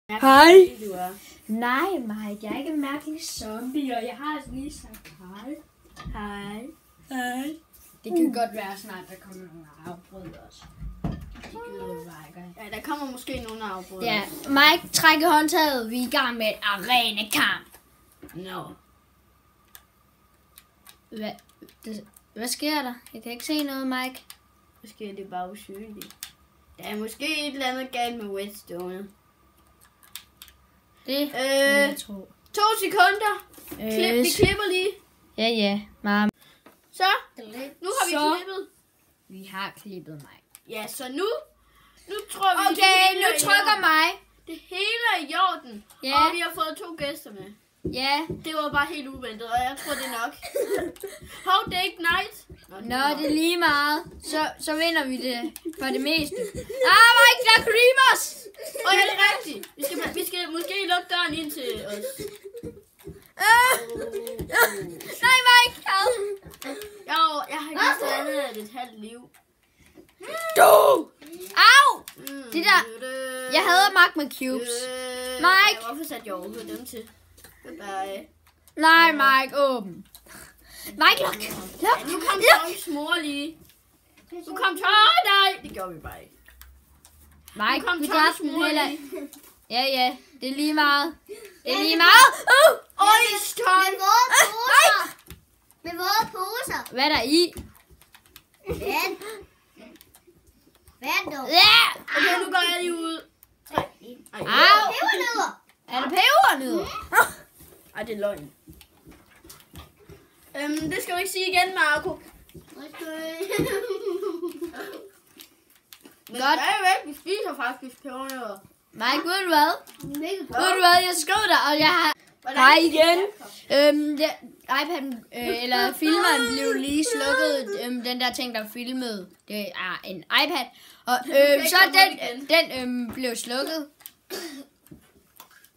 Hej. Nej, Mike, jeg er ikke en mærkelig zombie, og jeg har altså lige sagt hej. Hej. Hej. Det kan godt være snart, der kommer nogle afbrud også. Ja, der kommer måske nogle afbrud. Ja, Mike, træk i håndtaget. Vi er i gang med et arenakamp. No. Hvad sker der? Jeg kan ikke se noget, Mike. Måske er det bare usynligt. Der er måske et eller andet galt med Redstone. Det jeg tror. 2 sekunder. Vi klipper lige. Ja, mam. Så, nu har vi klippet. Vi har klippet, Mike. Ja, så nu tror vi, okay, nu trykker mig. Det hele er i orden. Ja. Og vi har fået 2 gæster med. Ja. Det var bare helt uventet, og jeg tror, det er nok. Hov, det er ikke nice. Nå, det er lige meget. Så vinder vi det for det meste. Mike, der er creepers! Og ja, det er rigtigt. Vi skal måske lukke døren ind til os. Nej, Mike! Jeg har ikke stadig et halvt liv. Au! Det der... Jeg hader magma cubes. Mike! Hvorfor satte jeg overhovedet dem til? Goodbye. Nej, Mike, åben. Mike, luk! Ja, nu kom Tongs mor lige. Nu kom nej! Det gjorde vi bare ikke. Mike, kom vi Tongs dræbte den mor heller. lige. Ja, det er lige meget. Det er lige meget. Øj, Tong! Med våde poser. Med våde poser. Hvad er der i? Vand. Vand, dog. Ja! Okay, nu går jeg lige ud. Au! Pebernødder. Er det pebernødder? Ej, det er løgn. Det skal du ikke sige igen, Marco. Men Godt. stadigvæk, vi spiser faktisk pebernødder. Mike, ved du hvad? Mega godt. Ved du hvad, jeg skrev dig, og jeg har... Hej igen. iPad'en, eller filmeren blev lige slukket. Den der ting, der filmede, det er en iPad. Og så den blev slukket.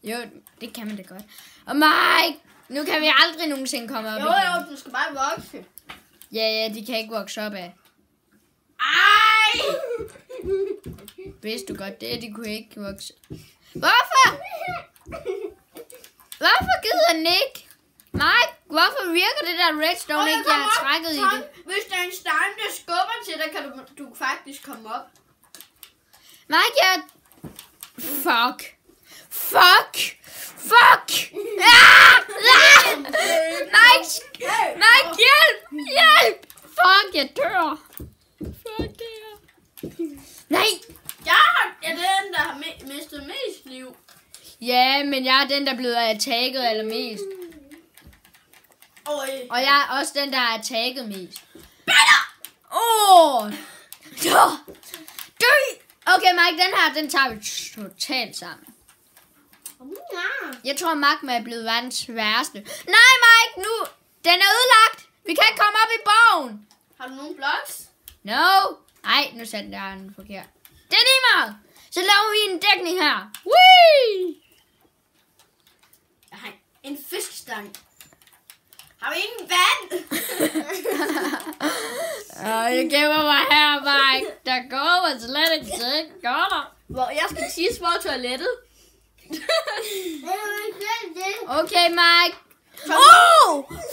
Jo, det kan man da godt. Og Mike, nu kan vi aldrig nogensinde komme op igen. Jo, du skal bare vokse. Ja, de kan ikke vokse op af. Ej! Vidste du godt det, de kunne ikke vokse. Hvorfor? Hvorfor gider den ikke? Mike, hvorfor virker det der redstone ikke? Jeg har trækket i det. Hvis der er en stein, der skubber til dig, kan du faktisk komme op. Mike, Fuck! Mike, hjælp! Fuck, jeg dør. Fuck, det her. Nej! Jeg er den, der har mistet mest liv. Ja, men jeg er den, der er blevet attacket allermest. Og jeg er også den, der er attacket mest. Dø! Okay, Mike, den tager vi totalt sammen. Jeg tror, magma er blevet verdens værste. Nej, Mike, nu! Den er ødelagt! Vi kan ikke komme op i bogen! Har du nogen blocks? No! Ej, nu satte jeg den forkert. Det er lige meget! Så laver vi en dækning her. Whee! Jeg har en fiskestang. Har vi ingen vand? Jeg gemmer mig her, Mike. Der går slet ikke til. Går der? Hvor jeg skal tisse på toilettet. Okay, Mike.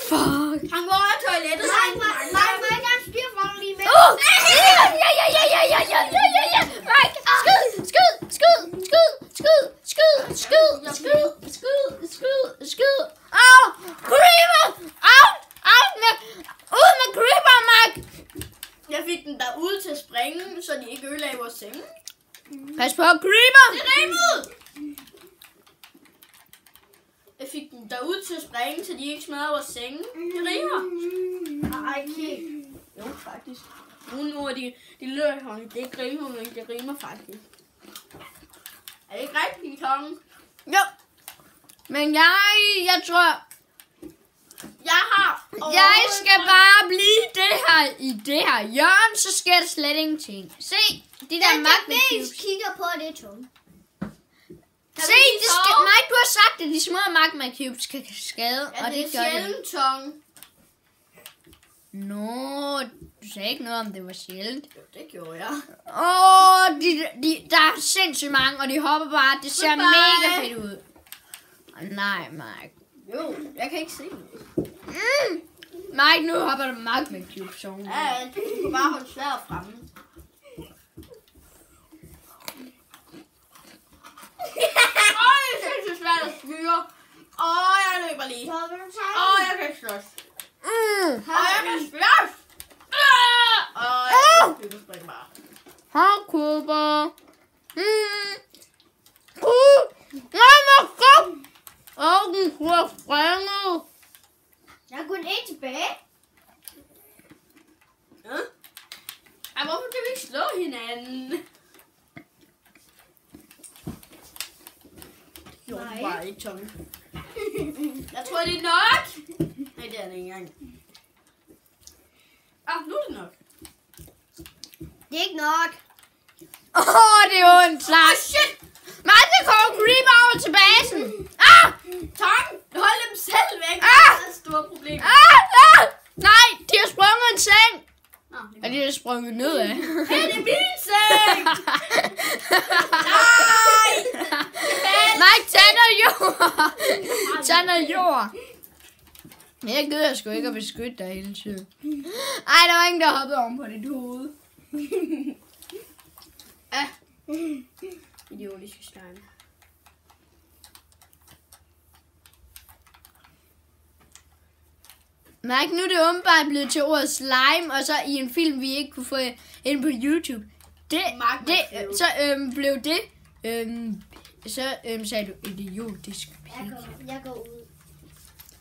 Fuck. Han går af toilettet. Ja. Mike, skyd. Creeper! Ud med creeper, Mike! Jeg fik den der ud til at springe, så de ikke ødelagde vores seng. Pas på, creeper! Det rimede! Jeg fik den der ud til at springe, så de ikke smadrede vores seng. Det rimer. Ej, ikke. Jo, faktisk. Nogle ord, de løber, det er ikke rimer, men det rimer faktisk. Er det ikke rigtigt, Tom? Jo. Men jeg tror... Jeg skal bare blive i det her hjørne, så sker der slet ingenting. Se, de der magma cubes. Kigger på det, Tom. Se, Mike, du har sagt, at de små magma cubes kan skade, og det gør det. sjældent, Tom. Nå, du sagde ikke noget om, det var sjældent. Jo, det gjorde jeg. Der er sindssygt mange, og de hopper bare. Det ser mega fedt ud. Nej, Mike. Jo, jeg kan ikke se det. Mike, nu hopper der Mike med Cube Zone. Ja, du kan bare holde sværet fremme. Jeg synes, det er svært at styre. Jeg løber lige. Jeg kan slås. Jeg kan slås. Jeg kan springe bare. Hej, Cooper. Nej, må gå. Den kunne springe. Jeg er kun en tilbage. Hvorfor kan vi ikke slå hinanden? Jo, Nej. bare ikke, Tommy. Jeg tror, det er nok. Nej, det er det ikke engang. Nu er det nok. Det er ikke nok. Det er ondt, Lars. Shit! Mike, der kommer creeper over til basen. Tom, hold dem selv væk. Det er et stort problem. Nej, de har sprunget en seng. Det Og de har sprunget nedad. hey, det er min seng! Nej! Mike, tag noget jord. Tag noget jord. Jeg gider sgu ikke at beskytte dig hele tiden. Ej, der var ingen, der hoppede oven på dit hoved. Idiotiske slime. Mike, nu er det åbenbart blevet til ordet slime, og så i en film, vi ikke kunne få ind på YouTube. Blev det, sagde du idiotisk. Jeg går ud.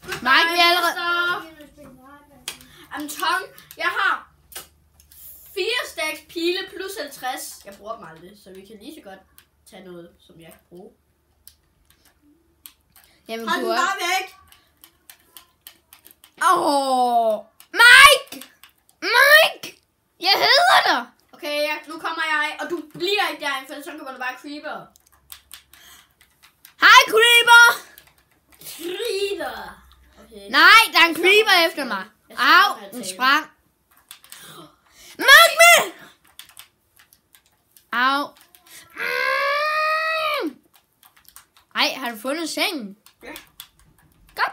Mike, vi er allerede... Tom, jeg har 4 stacks pile plus 50. Jeg bruger dem aldrig, så vi kan lige så godt tage noget, som jeg kan bruge. Jamen, Hold den bare væk! Mike! Mike! Jeg hedder dig! Okay, nu kommer jeg, og du bliver ikke derinde, for så kommer der bare creeper. Hej, creeper! Creeper! Okay. Nej, der er en creeper efter mig. Au, den sprang. Mike med! Au. Ej, har du fundet sengen? Ja. Godt.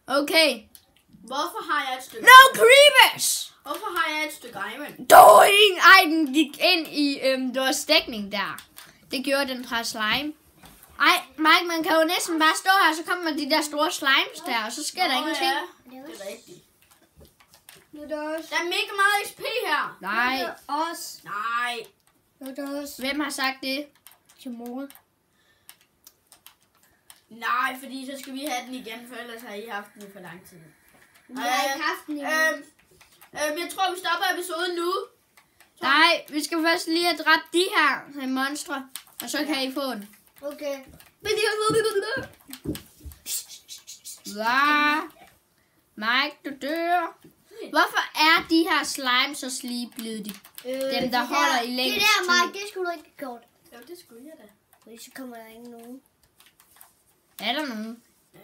Okay. Hvorfor har jeg et stykke? No creepers! Hvorfor har jeg et stykke iron? Den gik ind i vores dækning der. Det gjorde den fra slime. Ej, Mike, man kan jo næsten bare stå her, så kommer de der store slimes der, og så sker der ingenting. Ja, det er rigtigt. Nu er det også. Der er mega meget XP her. Nej. Nu er det også. Nej. Nu er det også. Hvem har sagt det? Til mor. Nej, fordi så skal vi have den igen, for ellers har I haft den i for lang tid. Jeg har ikke haft den endnu. Jeg tror, vi stopper episoden nu. Nej, vi skal først lige have dræbt de her monstre, og så kan I få den. Okay. Hva? Mike, du dør. Hvorfor er de her slime så blevet de? Dem, der holder i længst Det der, tid. Mike, det skulle du ikke have gjort. Jo, det skulle jeg da. Fordi så kommer der ikke nogen. Er der nogen? Ja.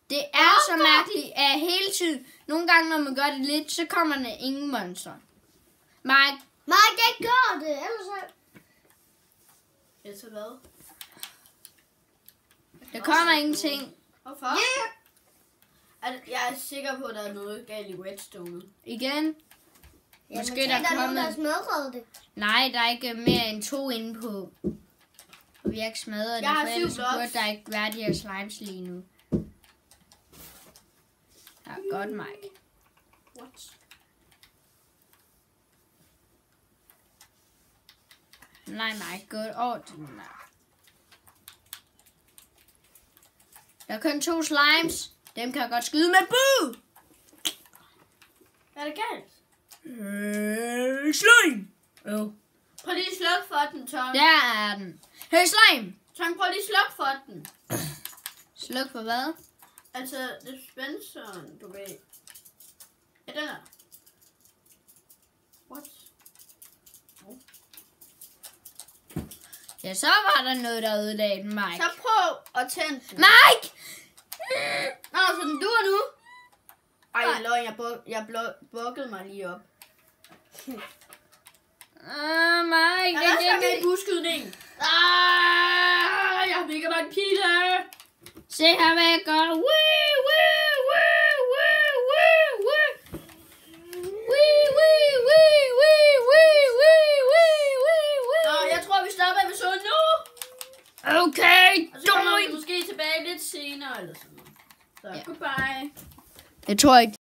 Det er så mærkeligt, at hele tiden, nogle gange når man gør det lidt, så kommer der ingen monster. Mike, Mike, ikke gør det, ellers så... Altså hvad? der kommer ingenting. Hvorfor? Jeg er sikker på, at der er noget galt i redstone. Igen? Ja, Måske måske der der er nogen, kommer- der har smadret det. Nej, der er ikke mere end 2 inde på. Og vi har ikke smadret det, Jeg har for 7 ellers blocks. burde der ikke være de her slimes lige nu. Ja, godt, Mike. What? Nej, Mike, gå over til den der. Der er kun 2 slimes. Dem kan jeg godt skyde med boo! Hvad er det galt? Slime! Oh. Prøv lige at slukke for den, Tom. Der er den. Hey, slime! Tom, prøv lige at slukke for den. Sluk for hvad? Altså, dispenseren, du ved. Ja, den er. What? Ja, så var der noget, der ødelagde den, Mike. Så prøv at tænde den. Mike! Nå, så den duer nu. Ej, løgn, jeg bukkede mig lige op. Nej, Jeg er også med i buskydning. Jeg har mega mange pile. Se her, hvad jeg gør. Woo, woo, woo, woo, woo, woo. Woo, woo, woo, woo, woo, woo, woo, woo. Jeg tror, vi stopper episoden nu. Okay, Og så kommer vi måske tilbage lidt senere eller sådan noget. Så goodbye. Jeg tror ikke.